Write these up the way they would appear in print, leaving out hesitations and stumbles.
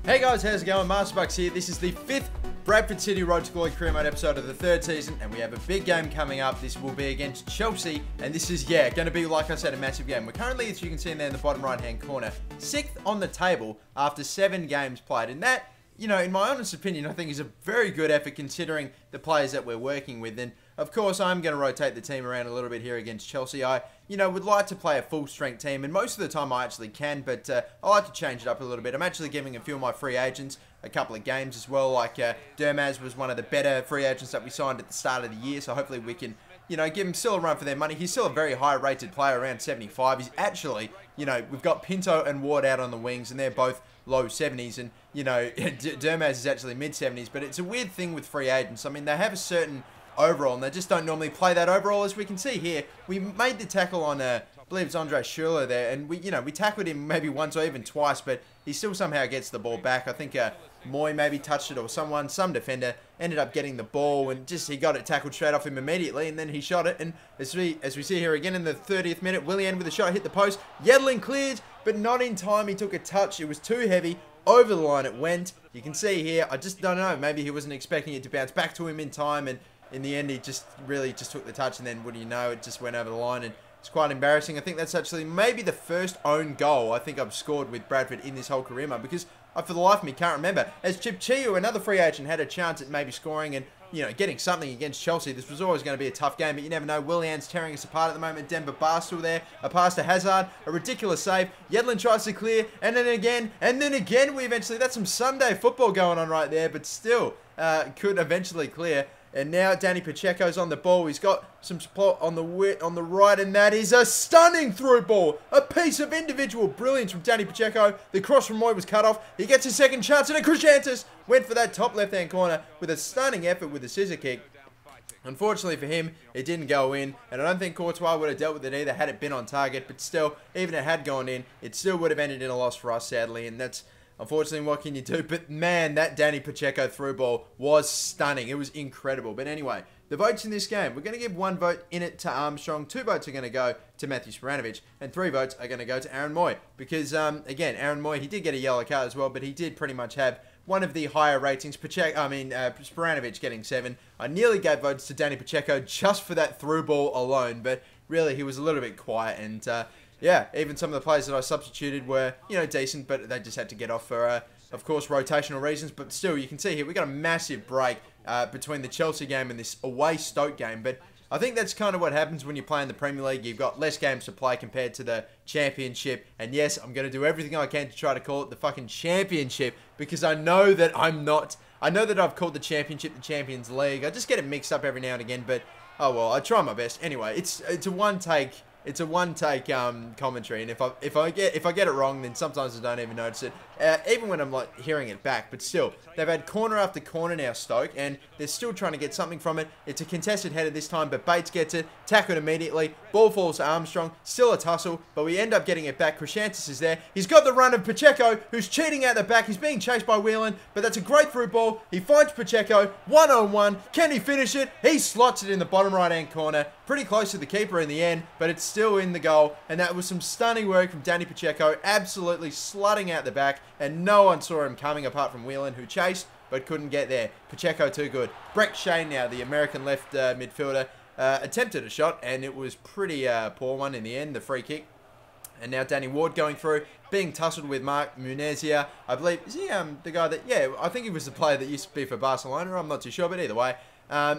Hey guys, how's it going? MasterBucks here. This is the 5th Bradford City Road to Glory career mode episode of the 3rd season, and we have a big game coming up. This will be against Chelsea, and this is, going to be, like I said, a massive game. We're currently, as you can see in there in the bottom right-hand corner, 6th on the table after 7 games played, and that, you know, in my honest opinion, I think is a very good effort considering the players that we're working with. And of course, I'm going to rotate the team around a little bit here against Chelsea. I, would like to play a full-strength team, and most of the time I actually can, but I like to change it up a little bit. I'm actually giving a few of my free agents a couple of games as well. Like Dermaz was one of the better free agents that we signed at the start of the year, so hopefully we can, give him still a run for their money. He's still a very high-rated player, around 75. He's actually, we've got Pinto and Ward out on the wings, and they're both low 70s, and, Dermaz is actually mid-70s, but it's a weird thing with free agents. I mean, they have a certain overall, and they just don't normally play that overall. As we can see here, we made the tackle on, I believe it's Andre Schürrle there, and we tackled him maybe once or even twice, but he still somehow gets the ball back. I think Moy maybe touched it, or some defender ended up getting the ball, and he got it tackled straight off him immediately, and then he shot it. And as we see here again in the 30th minute, Willian with a shot hit the post. Yedlin cleared, but not in time. He took a touch. It was too heavy. Over the line it went. You can see here, I just don't know. Maybe he wasn't expecting it to bounce back to him in time, and in the end, he really took the touch, and then, what do you know, it just went over the line, and it's quite embarrassing. I think that's actually maybe the first own goal I think I've scored with Bradford in this whole career mode, because I, for the life of me, can't remember. As Chipchiu, another free agent, had a chance at maybe scoring and, getting something against Chelsea. This was always going to be a tough game, but you never know. Willian's tearing us apart at the moment. Demba Ba still there. A pass to Hazard. A ridiculous save. Yedlin tries to clear, and then again, we eventually, that's some Sunday football going on right there, but still could eventually clear. And now Danny Pacheco's on the ball. He's got some support on the right, and that is a stunning through ball. A piece of individual brilliance from Danny Pacheco. The cross from Moy was cut off. He gets his second chance, and Cruciantis went for that top left-hand corner with a stunning effort with a scissor kick. Unfortunately for him, it didn't go in, and I don't think Courtois would have dealt with it either had it been on target, but still, even if it had gone in, it still would have ended in a loss for us, sadly, and that's unfortunately, what can you do? But man, that Danny Pacheco through ball was stunning. It was incredible. But anyway, the votes in this game, we're going to give 1 vote in it to Armstrong, 2 votes are going to go to Matthew Sporanovic, and 3 votes are going to go to Aaron Moy. Because, again, Aaron Moy, he did get a yellow card as well, but he did pretty much have one of the higher ratings. Sporanovic getting 7. I nearly gave votes to Danny Pacheco just for that through ball alone, but really, he was a little bit quiet, and yeah, even some of the players that I substituted were, decent, but they just had to get off for, of course, rotational reasons. But still, you can see here, we got a massive break between the Chelsea game and this away Stoke game. But I think that's kind of what happens when you play in the Premier League. You've got less games to play compared to the Championship. And yes, I'm going to do everything I can to try to call it the fucking Championship, because I know that I'm not. I know that I've called the Championship the Champions League. I just get it mixed up every now and again, but oh well, I try my best. Anyway, it's a one-take. It's a one-take commentary, and if I get it wrong, then sometimes I don't even notice it, even when I'm like hearing it back. But still, they've had corner after corner now, Stoke, and they're still trying to get something from it. It's a contested header this time, but Bates gets it, tackled immediately, ball falls to Armstrong, still a tussle, but we end up getting it back. Cruciantis is there. He's got the run of Pacheco, who's cheating out the back. He's being chased by Whelan, but that's a great through ball. He finds Pacheco, 1-on-1. Can he finish it? He slots it in the bottom right-hand corner, pretty close to the keeper in the end, but it's still in the goal, and that was some stunning work from Danny Pacheco, absolutely slutting out the back, and no one saw him coming apart from Whelan, who chased but couldn't get there. Pacheco too good. Breck Shane now, the American left midfielder, attempted a shot, and it was pretty poor one in the end, the free kick. And now Danny Ward going through, being tussled with Mark Munez here. I believe, is he the guy that, yeah, I think he was the player that used to be for Barcelona, I'm not too sure, but either way,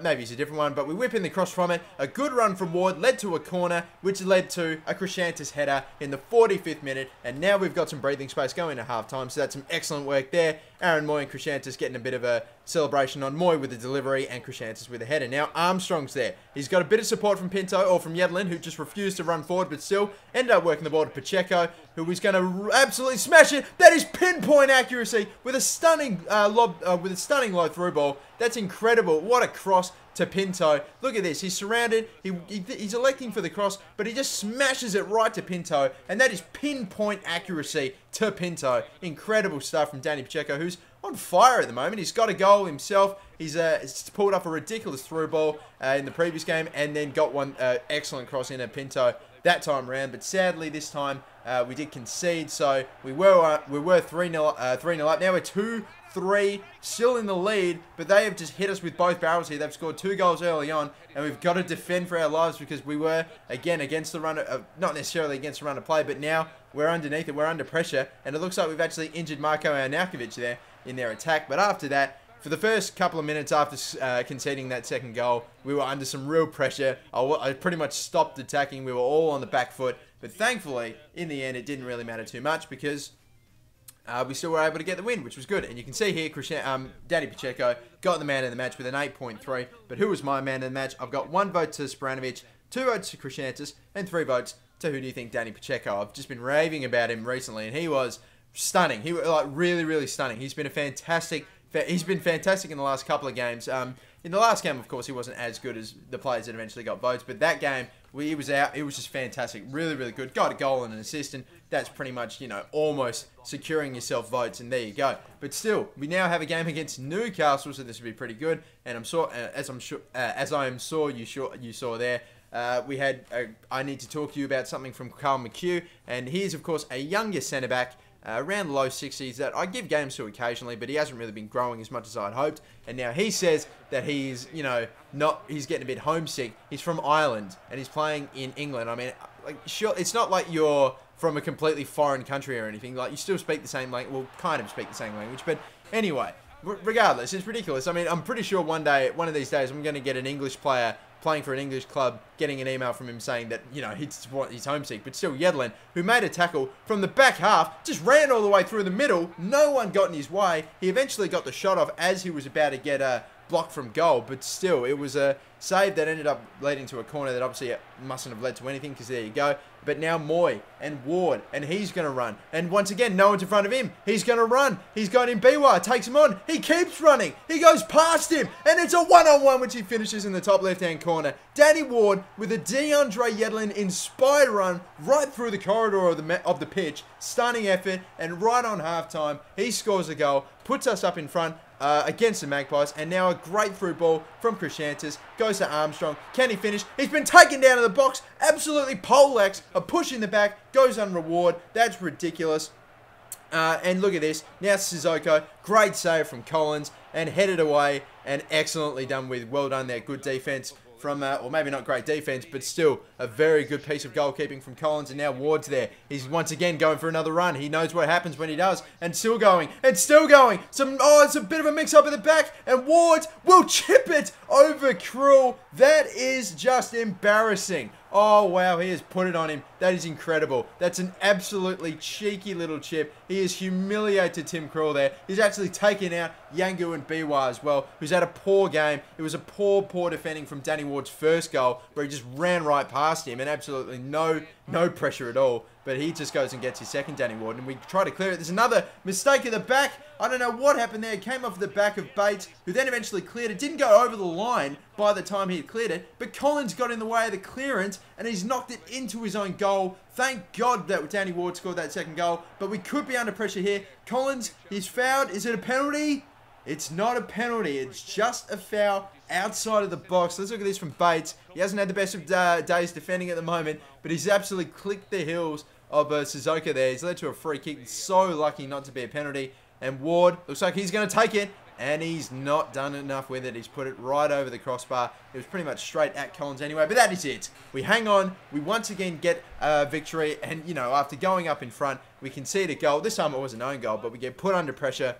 maybe he's a different one, but we whip in the cross from it. A good run from Ward led to a corner, which led to a Cruciantis header in the 45th minute, and now we've got some breathing space going to half-time, so that's some excellent work there. Aaron Moy and Cruciantis getting a bit of a celebration on Moy with the delivery, and Cruciantis with a header. Now Armstrong's there. He's got a bit of support from Pinto, or from Yedlin, who just refused to run forward, but still ended up working the ball to Pacheco, who was going to absolutely smash it. That is pinpoint accuracy with a stunning low through ball. That's incredible. What a cross to Pinto. Look at this. He's surrounded. He's electing for the cross, but he just smashes it right to Pinto, and that is pinpoint accuracy to Pinto. Incredible stuff from Danny Pacheco, who's on fire at the moment. He's got a goal himself. He's pulled up a ridiculous through ball in the previous game, and then got one excellent cross in at Pinto that time round. But sadly, this time, We did concede, so we were 3-0 3-0 up. Now we're 2-3, still in the lead, but they have just hit us with both barrels here. They've scored 2 goals early on, and we've got to defend for our lives because we were, again, against the run of, not necessarily against the run of play, but now we're underneath it, we're under pressure, and it looks like we've actually injured Marko Arnautovic there in their attack. But after that, for the first couple of minutes after conceding that second goal, we were under some real pressure. I pretty much stopped attacking. We were all on the back foot. But thankfully, in the end, it didn't really matter too much because we still were able to get the win, which was good. And you can see here, Danny Pacheco got the man of the match with an 8.3. But who was my man of the match? I've got 1 vote to Spranovic, 2 votes to Krishantis, and 3 votes to who do you think, Danny Pacheco. I've just been raving about him recently, and he was stunning. He was like really, really stunning. He's been fantastic in the last couple of games. In the last game, of course, he wasn't as good as the players that eventually got votes, but that game, he was out. It was just fantastic. Really, really good. Got a goal and an assist, and that's pretty much, you know, almost securing yourself votes, and there you go. But still, we now have a game against Newcastle, so this will be pretty good. And I'm sure, as I am sure you saw there, we had. I need to talk to you about something from Carl McHugh, and he's of course a younger centre back. Around the low 60s that I give games to occasionally, but he hasn't really been growing as much as I'd hoped. And now he says that he's, you know, he's getting a bit homesick. He's from Ireland and he's playing in England. I mean, like, sure, it's not like you're from a completely foreign country or anything. Like, you still speak the same language, well, kind of speak the same language. But anyway, regardless, it's ridiculous. I mean, I'm pretty sure one of these days, I'm going to get an English player playing for an English club, getting an email from him saying that, you know, he's homesick. But still, Yedlin, who made a tackle from the back half, just ran all the way through the middle. No one got in his way. He eventually got the shot off as he was about to get a block from goal. But still, it was a save that ended up leading to a corner that obviously mustn't have led to anything because there you go. But now Moy and Ward, and he's going to run. And once again, no one's in front of him. He's going to run. He's going in BY, takes him on. He keeps running. He goes past him, and it's a one-on-one, which he finishes in the top left-hand corner. Danny Ward with a DeAndre Yedlin-inspired run right through the corridor of the pitch. Stunning effort, and right on halftime, he scores a goal, puts us up in front against the Magpies, and now a great through ball from Krishantis, goes to Armstrong. Can he finish? He's been taken down to the box, absolutely poleaxed, a push in the back, goes unrewarded. That's ridiculous. And look at this, now Sissoko, great save from Collins, and headed away, and excellently done with, well done there, good defense from, or maybe not great defense, but still a very good piece of goalkeeping from Collins, and now Ward's there. He's once again going for another run. He knows what happens when he does, and still going, and still going. It's a bit of a mix-up at the back, and Ward will chip it over Krul. That is just embarrassing. Oh, wow, he has put it on him. That is incredible. That's an absolutely cheeky little chip. He has humiliated Tim Krul there. He's actually taken out Yangu and BY as well, who's had a poor game. It was a poor defending from Danny Ward's first goal, where he just ran right past him and absolutely no pressure at all. But he just goes and gets his second, Danny Ward, and we try to clear it. There's another mistake at the back. I don't know what happened there. It came off the back of Bates, who then eventually cleared it. Didn't go over the line by the time he had cleared it, but Collins got in the way of the clearance, and he's knocked it into his own goal. Thank God that Danny Ward scored that second goal, but we could be under pressure here. Collins, he's fouled. Is it a penalty? It's not a penalty. It's just a foul outside of the box. Let's look at this from Bates. He hasn't had the best of days defending at the moment, but he's absolutely clicked the heels of Sissoko there. He's led to a free kick. So lucky not to be a penalty. And Ward, looks like he's going to take it, and he's not done enough with it. He's put it right over the crossbar. It was pretty much straight at Collins anyway, but that is it. We hang on. We once again get a victory, and, you know, after going up in front, we concede a goal. This time it was an own goal, but we get put under pressure.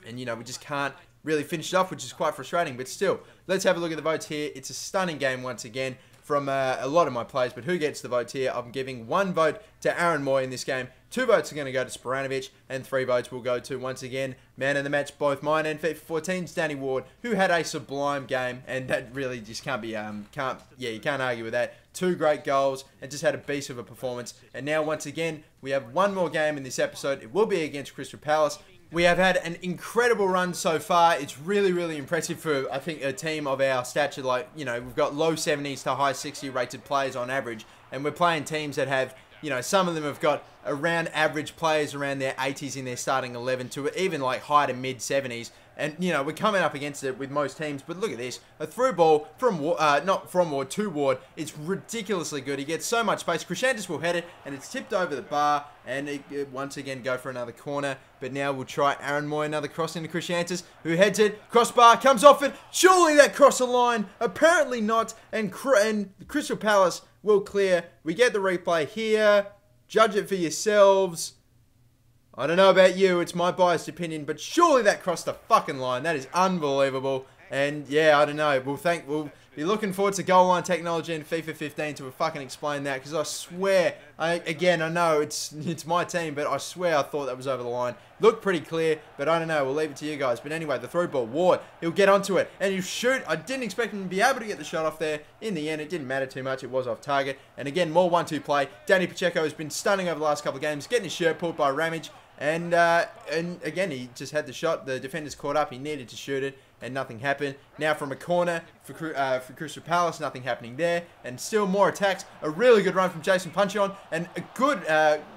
And, you know, we just can't really finish it off, which is quite frustrating. But still, let's have a look at the votes here. It's a stunning game once again from a lot of my players. But who gets the votes here? I'm giving 1 vote to Aaron Moy in this game. 2 votes are going to go to Spranovic. And 3 votes will go to, once again, man of the match, both mine and FIFA 14's Danny Ward, who had a sublime game. And that really just can't be, you can't argue with that. 2 great goals and just had a beast of a performance. And now, once again, we have 1 more game in this episode. It will be against Crystal Palace. We have had an incredible run so far. It's really, really impressive for, I think, a team of our stature. Like, you know, we've got low 70s to high 60 rated players on average. And we're playing teams that have you know, some of them have got around average players around their 80s in their starting 11 to even like high to mid 70s. And, you know, we're coming up against it with most teams. But look at this. A through ball from, not from Ward, to Ward. It's ridiculously good. He gets so much space. Crescentis will head it, and it's tipped over the bar. And it once again go for another corner. But now we'll try Aaron Moy, another cross into Crescentis, who heads it. Crossbar comes off it. Surely that cross a line. Apparently not. And Crystal Palace will clear. We get the replay here. Judge it for yourselves. I don't know about you, it's my biased opinion, but surely that crossed the fucking line. That is unbelievable. And yeah, I don't know. We'll be looking forward to goal line technology in FIFA 15 to fucking explain that, because I swear, again, I know it's my team, but I swear I thought that was over the line. Looked pretty clear, but I don't know. We'll leave it to you guys. But anyway, the through ball, Ward, he'll get onto it, and he'll shoot. I didn't expect him to be able to get the shot off there. In the end, it didn't matter too much. It was off target. And again, more 1-2 play. Danny Pacheco has been stunning over the last couple of games, getting his shirt pulled by Ramage. And again, he just had the shot. The defender's caught up. He needed to shoot it, and nothing happened. Now from a corner for Crystal Palace, nothing happening there. And still more attacks. A really good run from Jason Puncheon, and a good,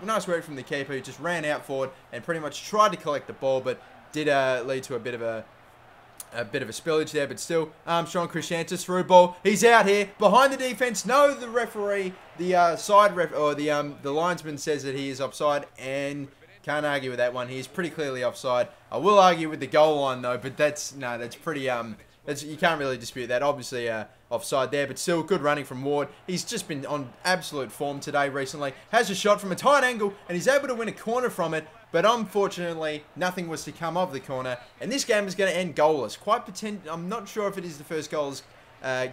nice work from the keeper, who just ran out forward and pretty much tried to collect the ball, but did lead to a bit of a spillage there. But still, Armstrong, Crescentis, through ball. He's out here behind the defense. No, the referee, the side ref, or the linesman says that he is offside, and can't argue with that one. He is pretty clearly offside. I will argue with the goal line though, but that's pretty you can't really dispute that. Obviously offside there, but still good running from Ward. He's just been on absolute form today recently. Has a shot from a tight angle, and he's able to win a corner from it, but unfortunately nothing was to come of the corner, and this game is going to end goalless. I'm not sure if it is the first goals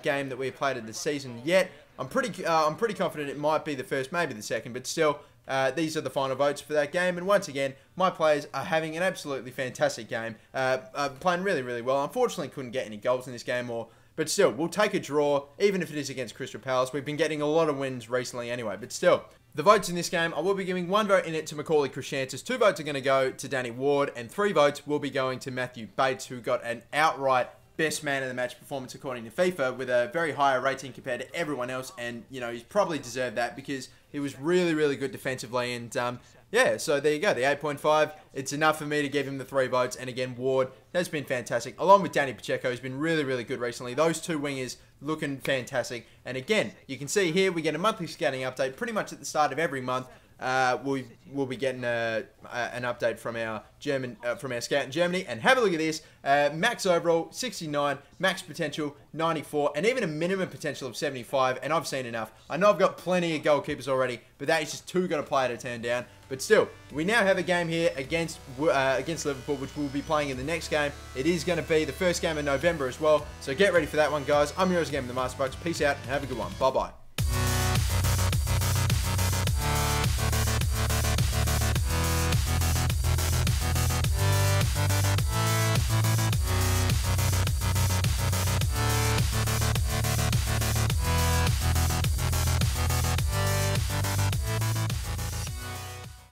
game that we've played of the season yet. I'm pretty confident it might be the first, maybe the second, but still. These are the final votes for that game, and once again, my players are having an absolutely fantastic game, playing really, really well. Unfortunately, couldn't get any goals in this game, but still, we'll take a draw, even if it is against Crystal Palace. We've been getting a lot of wins recently anyway, but still. The votes in this game, I will be giving 1 vote in it to Macaulay Crescentis, 2 votes are going to go to Danny Ward, and 3 votes will be going to Matthew Bates, who got an outright best man of the match performance according to FIFA, with a very higher rating compared to everyone else, and you know, he's probably deserved that because he was really, really good defensively. And yeah, so there you go, the 8.5, it's enough for me to give him the 3 votes. And again, Ward has been fantastic, along with Danny Pacheco, who's been really, really good recently. Those 2 wingers looking fantastic. And again, you can see here we get a monthly scouting update pretty much at the start of every month. We'll be getting an update from our scout in Germany, and have a look at this. Max overall 69, max potential 94, and even a minimum potential of 75. And I've seen enough. I know I've got plenty of goalkeepers already, but that is just too good a player to turn down. But still, we now have a game here against Liverpool, which we'll be playing in the next game. It is going to be the first game in November as well, so get ready for that one, guys. I'm yours again with the MasterBucks. Peace out and have a good one. Bye bye.